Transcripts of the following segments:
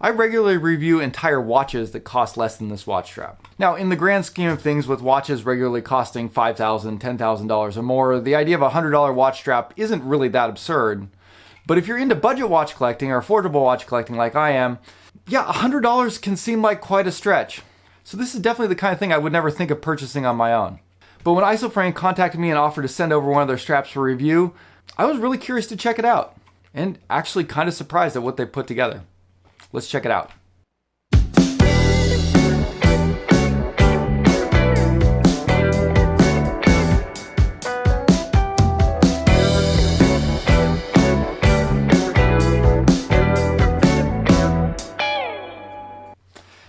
I regularly review entire watches that cost less than this watch strap. Now, in the grand scheme of things, with watches regularly costing $5,000, $10,000 or more, the idea of a $100 watch strap isn't really that absurd. But if you're into budget watch collecting or affordable watch collecting like I am, yeah, $100 can seem like quite a stretch. So this is definitely the kind of thing I would never think of purchasing on my own. But when ISOfrane contacted me and offered to send over one of their straps for review, I was really curious to check it out, and actually kind of surprised at what they put together. Let's check it out.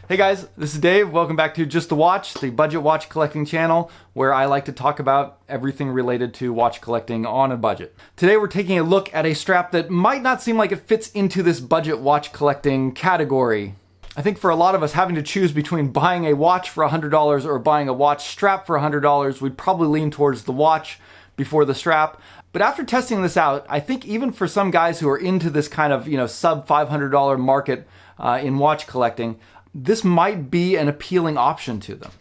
Hey guys, this is Dave. Welcome back to Just the Watch, the budget watch collecting channel, where I like to talk about everything related to watch collecting on a budget. Today we're taking a look at a strap that might not seem like it fits into this budget watch collecting category. I think for a lot of us, having to choose between buying a watch for $100 or buying a watch strap for $100, we'd probably lean towards the watch before the strap. But after testing this out, I think even for some guys who are into this kind of, sub $500 market in watch collecting, this might be an appealing option to them.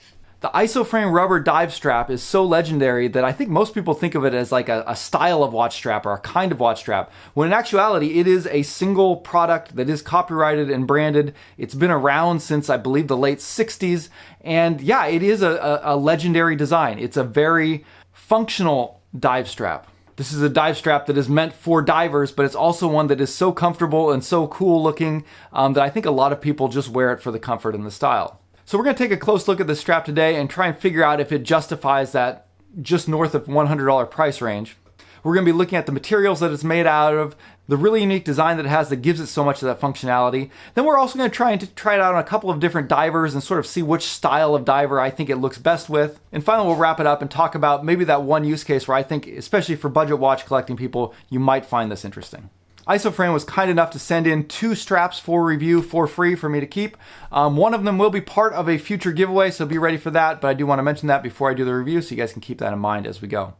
The ISOfrane rubber dive strap is so legendary that I think most people think of it as like a style of watch strap or a kind of watch strap, when in actuality it is a single product that is copyrighted and branded. It's been around since I believe the late 60s, and yeah, it is a legendary design. It's a very functional dive strap. This is a dive strap that is meant for divers, but it's also one that is so comfortable and so cool looking that I think a lot of people just wear it for the comfort and the style. So we're going to take a close look at this strap today and try and figure out if it justifies that just north of $100 price range. We're going to be looking at the materials that it's made out of, the really unique design that it has that gives it so much of that functionality. Then we're also going to try it out on a couple of different divers and sort of see which style of diver I think it looks best with. And finally, we'll wrap it up and talk about maybe that one use case where I think, especially for budget watch collecting people, you might find this interesting. ISOfrane was kind enough to send in 2 straps for review for free for me to keep. One of them will be part of a future giveaway, so be ready for that, but I do want to mention that before I do the review so you guys can keep that in mind as we go.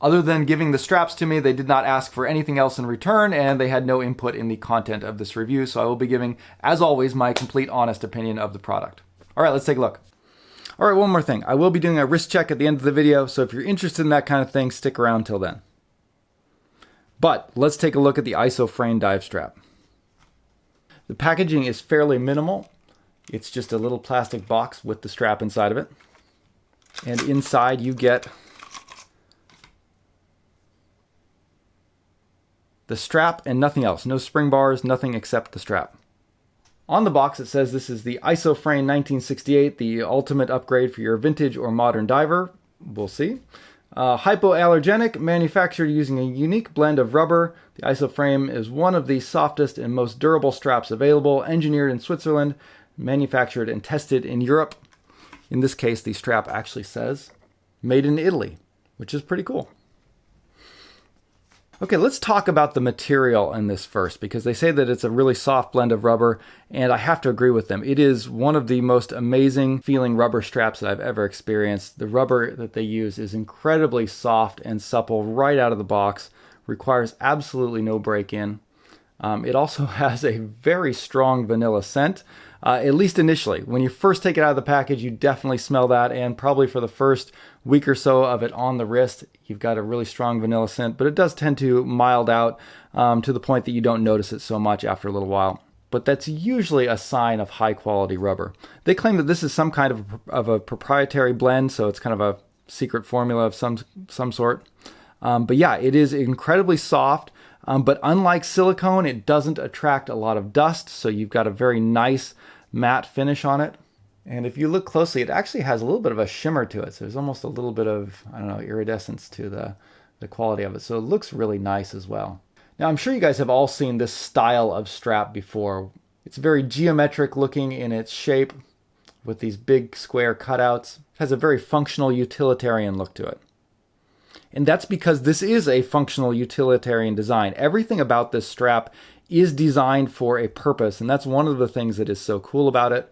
Other than giving the straps to me, they did not ask for anything else in return, and they had no input in the content of this review, so I will be giving, as always, my complete honest opinion of the product. All right, let's take a look. All right, one more thing. I will be doing a wrist check at the end of the video, so if you're interested in that kind of thing, stick around till then. But let's take a look at the ISOfrane dive strap. The packaging is fairly minimal. It's just a little plastic box with the strap inside of it. And inside you get the strap and nothing else. No spring bars, nothing except the strap. On the box it says this is the ISOfrane 1968, the ultimate upgrade for your vintage or modern diver. We'll see. Hypoallergenic, manufactured using a unique blend of rubber. The ISOfrane is one of the softest and most durable straps available, engineered in Switzerland, manufactured and tested in Europe. In this case, the strap actually says made in Italy, which is pretty cool. Okay, let's talk about the material in this first, because they say that it's a really soft blend of rubber, and I have to agree with them. It is one of the most amazing feeling rubber straps that I've ever experienced. The rubber that they use is incredibly soft and supple right out of the box, requires absolutely no break-in. It also has a very strong vanilla scent, at least initially. When you first take it out of the package, you definitely smell that, and probably for the first week or so of it on the wrist, you've got a really strong vanilla scent, but it does tend to mild out to the point that you don't notice it so much after a little while. But that's usually a sign of high quality rubber. They claim that this is some kind of a proprietary blend, so it's kind of a secret formula of some sort. But yeah, it is incredibly soft. But unlike silicone, it doesn't attract a lot of dust, so you've got a very nice matte finish on it. And if you look closely, it actually has a little bit of a shimmer to it. So there's almost a little bit of, I don't know, iridescence to the quality of it. So it looks really nice as well. Now, I'm sure you guys have all seen this style of strap before. It's very geometric looking in its shape with these big square cutouts. It has a very functional utilitarian look to it. And that's because this is a functional utilitarian design. Everything about this strap is designed for a purpose, and that's one of the things that is so cool about it.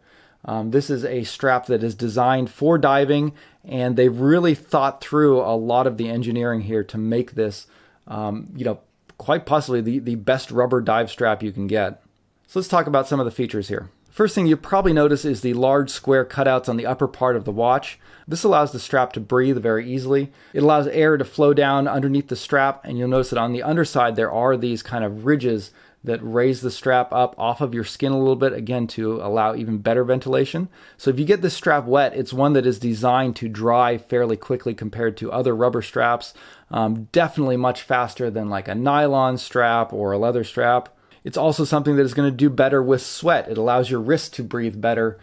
This is a strap that is designed for diving, and they've really thought through a lot of the engineering here to make this, quite possibly the best rubber dive strap you can get. So let's talk about some of the features here. First thing you probably notice is the large square cutouts on the upper part of the watch. This allows the strap to breathe very easily. It allows air to flow down underneath the strap, and you'll notice that on the underside there are these kind of ridges that raise the strap up off of your skin a little bit, again, to allow even better ventilation. So if you get this strap wet, it's one that is designed to dry fairly quickly compared to other rubber straps. Definitely much faster than like a nylon strap or a leather strap. It's also something that is going to do better with sweat. It allows your wrist to breathe better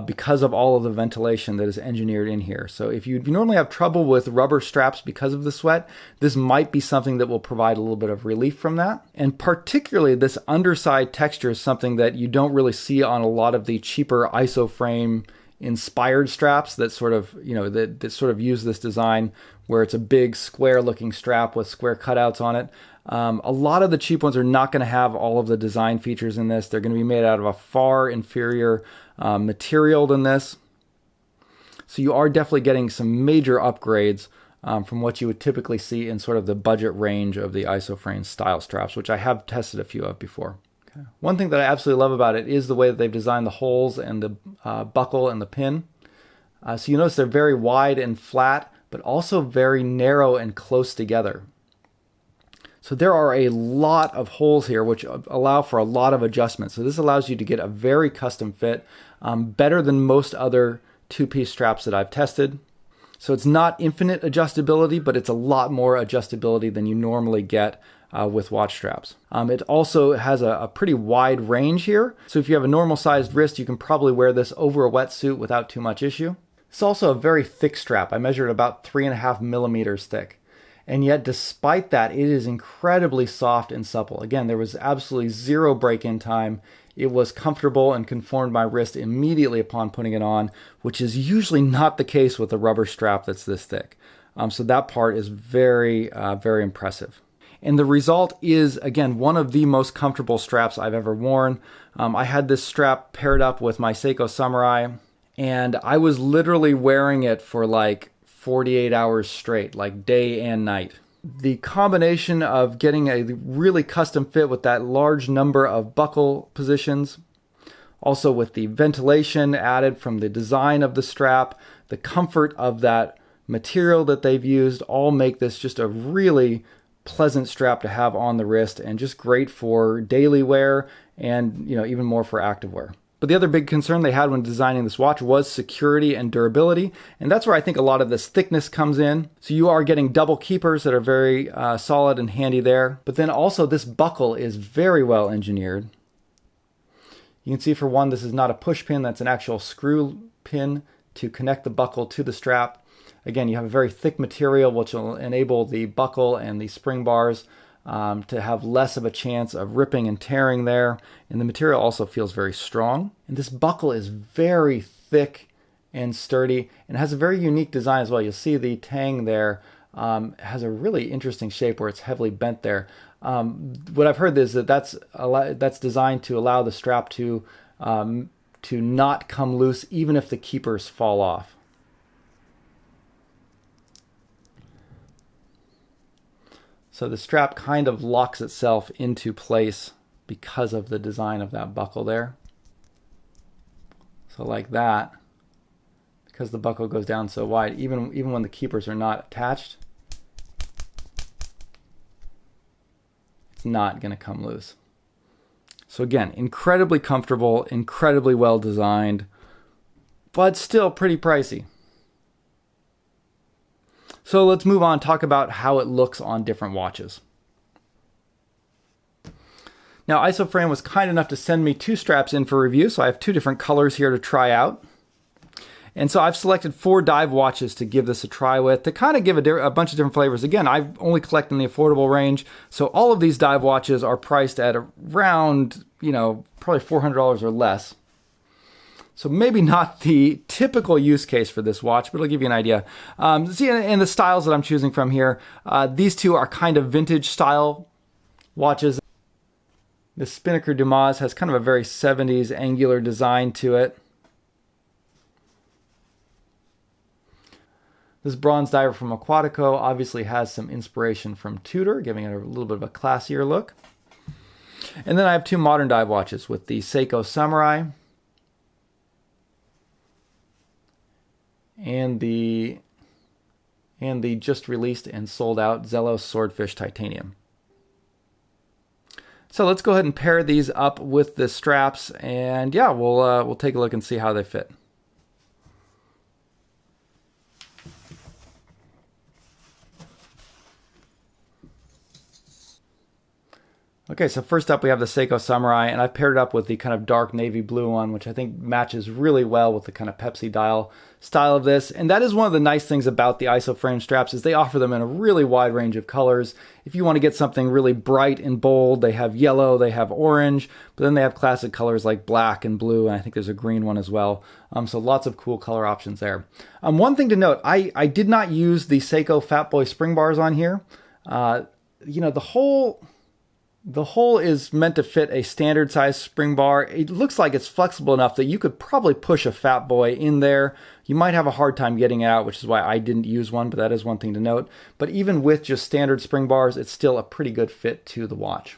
because of all of the ventilation that is engineered in here. So if you normally have trouble with rubber straps because of the sweat, this might be something that will provide a little bit of relief from that. And particularly this underside texture is something that you don't really see on a lot of the cheaper ISOfrane inspired straps that sort of, that sort of use this design where it's a big square looking strap with square cutouts on it. A lot of the cheap ones are not going to have all of the design features in this. They're going to be made out of a far inferior material than this. So you are definitely getting some major upgrades from what you would typically see in sort of the budget range of the ISOfrane style straps, which I have tested a few of before. Okay. One thing that I absolutely love about it is the way that they've designed the holes and the buckle and the pin. So you notice they're very wide and flat, but also very narrow and close together. So there are a lot of holes here which allow for a lot of adjustments. So this allows you to get a very custom fit, better than most other two-piece straps that I've tested. So it's not infinite adjustability, but it's a lot more adjustability than you normally get with watch straps. It also has a pretty wide range here. So if you have a normal sized wrist, you can probably wear this over a wetsuit without too much issue. It's also a very thick strap. I measured about 3.5 millimeters thick. And yet, despite that, it is incredibly soft and supple. Again, there was absolutely zero break-in time. It was comfortable and conformed my wrist immediately upon putting it on, which is usually not the case with a rubber strap that's this thick. So that part is very, very impressive. And the result is, again, one of the most comfortable straps I've ever worn. I had this strap paired up with my Seiko Samurai, and I was literally wearing it for like 48 hours straight, like day and night. The combination of getting a really custom fit with that large number of buckle positions, also with the ventilation added from the design of the strap, the comfort of that material that they've used, all make this just a really pleasant strap to have on the wrist and just great for daily wear and even more for active wear. But the other big concern they had when designing this watch was security and durability, and that's where I think a lot of this thickness comes in. So you are getting double keepers that are very solid and handy there. But then also this buckle is very well engineered. You can see, for one, this is not a push pin, that's an actual screw pin to connect the buckle to the strap. Again, you have a very thick material which will enable the buckle and the spring bars to have less of a chance of ripping and tearing there. And the material also feels very strong. And this buckle is very thick and sturdy and has a very unique design as well. You'll see the tang there has a really interesting shape where it's heavily bent there. What I've heard is that that's designed to allow the strap to not come loose even if the keepers fall off. So the strap kind of locks itself into place because of the design of that buckle there. So like that, because the buckle goes down so wide, even when the keepers are not attached, it's not going to come loose. So again, incredibly comfortable, incredibly well designed, but still pretty pricey. So let's move on and talk about how it looks on different watches. Now, ISOfrane was kind enough to send me 2 straps in for review, so I have 2 different colors here to try out. And so I've selected 4 dive watches to give this a try with, to kind of give a bunch of different flavors. Again, I only collect in the affordable range, so all of these dive watches are priced at around, probably $400 or less. So maybe not the typical use case for this watch, but it'll give you an idea. See, and the styles that I'm choosing from here, these 2 are kind of vintage style watches. The Spinnaker Dumas has kind of a very 70s angular design to it. This bronze diver from Aquatico obviously has some inspiration from Tudor, giving it a little bit of a classier look. And then I have two modern dive watches with the Seiko Samurai and the just released and sold out Zelos Swordfish Titanium. So let's go ahead and pair these up with the straps, and yeah, we'll take a look and see how they fit. Okay, so first up we have the Seiko Samurai, and I've paired it up with the kind of dark navy blue one, which I think matches really well with the kind of Pepsi dial style of this. And that is one of the nice things about the ISOfrane straps, is they offer them in a really wide range of colors. If you want to get something really bright and bold, they have yellow, they have orange, but then they have classic colors like black and blue, and I think there's a green one as well. So lots of cool color options there. One thing to note, I did not use the Seiko Fat Boy spring bars on here. You know, the hole is meant to fit a standard size spring bar. It looks like it's flexible enough that you could probably push a Fat Boy in there. You might have a hard time getting it out, which is why I didn't use one, but that is one thing to note. But even with just standard spring bars, it's still a pretty good fit to the watch.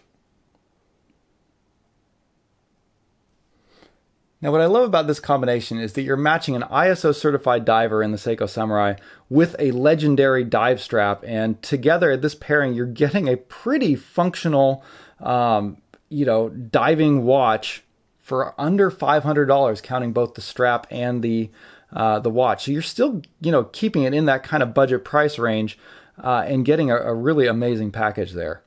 Now, what I love about this combination is that you're matching an ISO certified diver in the Seiko Samurai with a legendary dive strap, and together this pairing, you're getting a pretty functional, you know, diving watch for under $500, counting both the strap and the watch. So you're still, you know, keeping it in that kind of budget price range, and getting a really amazing package there.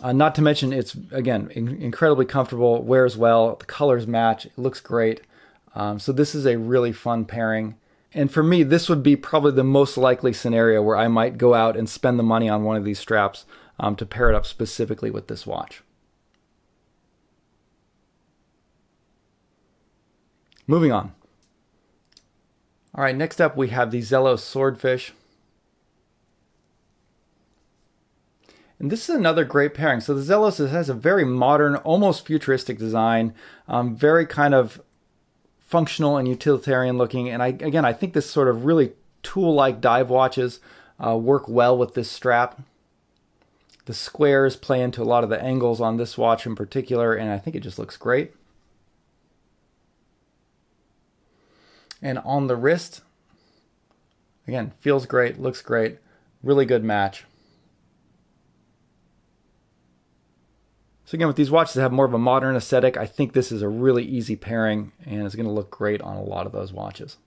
Not to mention, it's, again, incredibly comfortable, wears well, the colors match, it looks great. So this is a really fun pairing. And for me, this would be probably the most likely scenario where I might go out and spend the money on one of these straps to pair it up specifically with this watch. Moving on. All right, next up we have the Zelos Swordfish. And this is another great pairing. So the Zelos has a very modern, almost futuristic design, very kind of functional and utilitarian looking. And I think this sort of really tool-like dive watches work well with this strap. The squares play into a lot of the angles on this watch in particular, and I think it just looks great. And on the wrist, again, feels great, looks great, really good match. So again, with these watches that have more of a modern aesthetic, I think this is a really easy pairing, and it's going to look great on a lot of those watches.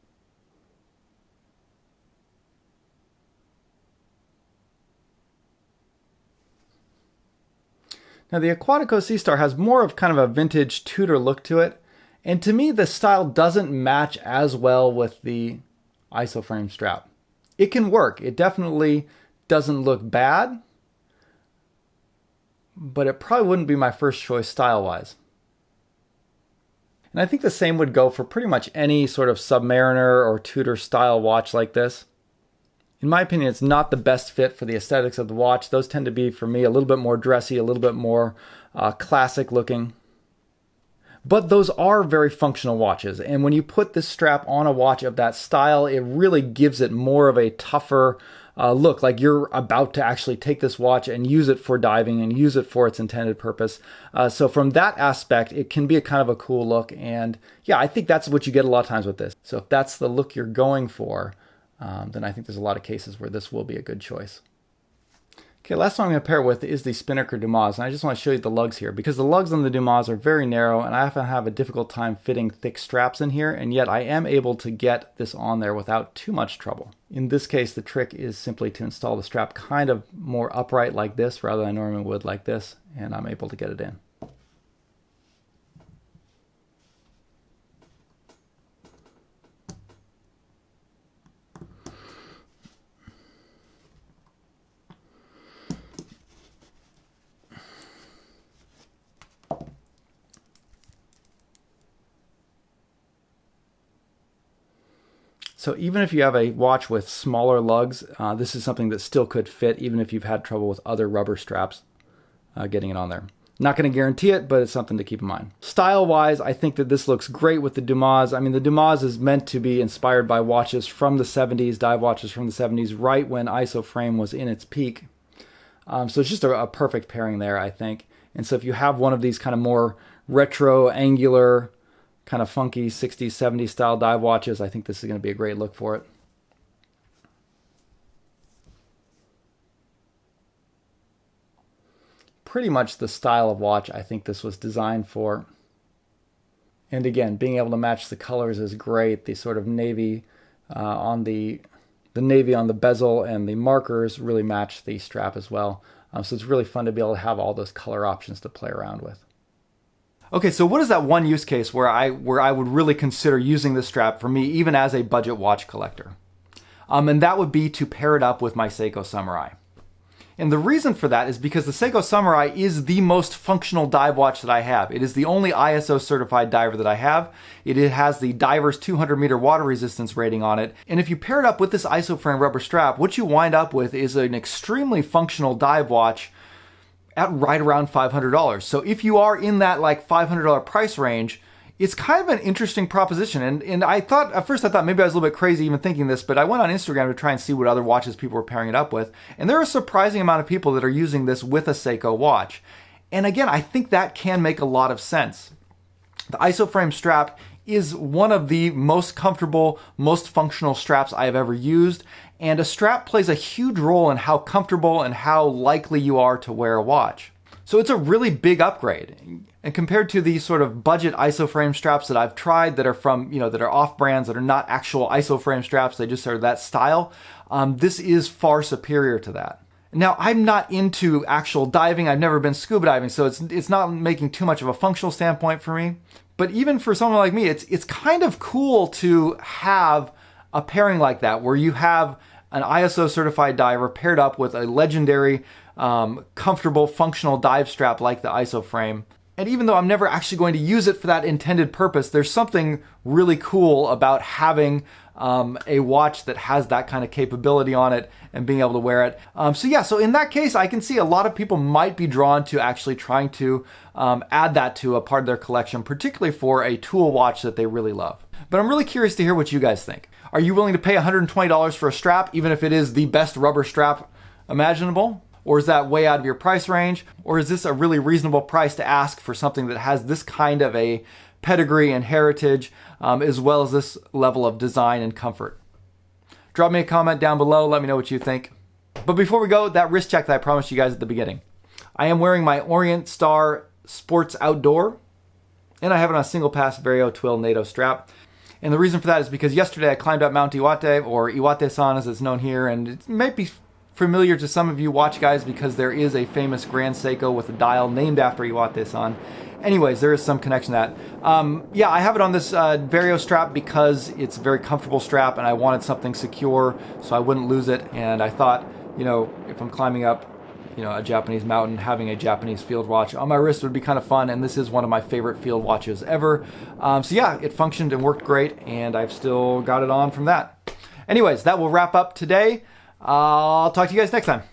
Now the Aquatico Star has more of kind of a vintage Tudor look to it, and to me the style doesn't match as well with the ISOfrane strap. It can work, it definitely doesn't look bad, but it probably wouldn't be my first choice style-wise. And I think the same would go for pretty much any sort of Submariner or Tudor style watch like this. In my opinion, it's not the best fit for the aesthetics of the watch. Those tend to be, for me, a little bit more dressy, a little bit more classic looking. But those are very functional watches, and when you put this strap on a watch of that style, it really gives it more of a tougher look, like you're about to actually take this watch and use it for diving and use it for its intended purpose. So from that aspect, it can be a kind of a cool look, and yeah, I think that's what you get a lot of times with this. So if that's the look you're going for, then I think there's a lot of cases where this will be a good choice. Okay, last one I'm going to pair with is the Spinnaker Dumas, and I just want to show you the lugs here, because the lugs on the Dumas are very narrow, and I often have a difficult time fitting thick straps in here, and yet I am able to get this on there without too much trouble. In this case, the trick is simply to install the strap kind of more upright like this, rather than I normally would like this, and I'm able to get it in. So even if you have a watch with smaller lugs, this is something that still could fit, even if you've had trouble with other rubber straps getting it on there. Not going to guarantee it, but it's something to keep in mind. Style-wise, I think that this looks great with the Dumas. I mean, the Dumas is meant to be inspired by watches from the 70s, dive watches from the 70s, right when ISOfrane was in its peak. So it's just a perfect pairing there, I think. And so if you have one of these kind of more retro, angular, kind of funky 60s, 70s style dive watches, I think this is going to be a great look for it. Pretty much the style of watch I think this was designed for. And again, being able to match the colors is great. The sort of navy on the navy on the bezel and the markers really match the strap as well. So it's really fun to be able to have all those color options to play around with. Okay, so what is that one use case where I would really consider using this strap for me, even as a budget watch collector? And that would be to pair it up with my Seiko Samurai. And the reason for that is because the Seiko Samurai is the most functional dive watch that I have. It is the only ISO certified diver that I have. It has the diver's 200 meter water resistance rating on it. And if you pair it up with this ISOfrane rubber strap, what you wind up with is an extremely functional dive watch at right around $500. So if you are in that like $500 price range, it's kind of an interesting proposition. And I thought, at first I thought maybe I was a little bit crazy even thinking this, but I went on Instagram to try and see what other watches people were pairing it up with. And there are a surprising amount of people that are using this with a Seiko watch. And again, I think that can make a lot of sense. The ISOframe strap is one of the most comfortable, most functional straps I have ever used. And a strap plays a huge role in how comfortable and how likely you are to wear a watch. So it's a really big upgrade. And compared to the sort of budget ISOframe straps that I've tried that are from, that are off brands, that are not actual ISOframe straps, they just are that style, this is far superior to that. Now, I'm not into actual diving. I've never been scuba diving, so it's not making too much of a functional standpoint for me. But even for someone like me, it's kind of cool to have a pairing like that, where you have an ISO certified diver paired up with a legendary, comfortable, functional dive strap like the ISOframe. And even though I'm never actually going to use it for that intended purpose, there's something really cool about having a watch that has that kind of capability on it and being able to wear it. So in that case, I can see a lot of people might be drawn to actually trying to add that to a part of their collection, particularly for a tool watch that they really love. But I'm really curious to hear what you guys think. Are you willing to pay $120 for a strap, even if it is the best rubber strap imaginable? Or is that way out of your price range? Or is this a really reasonable price to ask for something that has this kind of a pedigree and heritage, as well as this level of design and comfort? Drop me a comment down below. Let me know what you think. But before we go, that wrist check that I promised you guys at the beginning. I am wearing my Orient Star Sports Outdoor, and I have it on a single pass Vario Twill NATO strap. And the reason for that is because yesterday I climbed up Mount Iwate, or Iwate-san as it's known here, and it might be familiar to some of you watch guys because there is a famous Grand Seiko with a dial named after Iwate-san. Anyways, there is some connection to that. Yeah, I have it on this Vario strap because it's a very comfortable strap and I wanted something secure so I wouldn't lose it. And I thought, if I'm climbing up, a Japanese mountain, having a Japanese field watch on my wrist would be kind of fun. And this is one of my favorite field watches ever. So yeah, it functioned and worked great and I've still got it on from that. Anyways, that will wrap up today. I'll talk to you guys next time.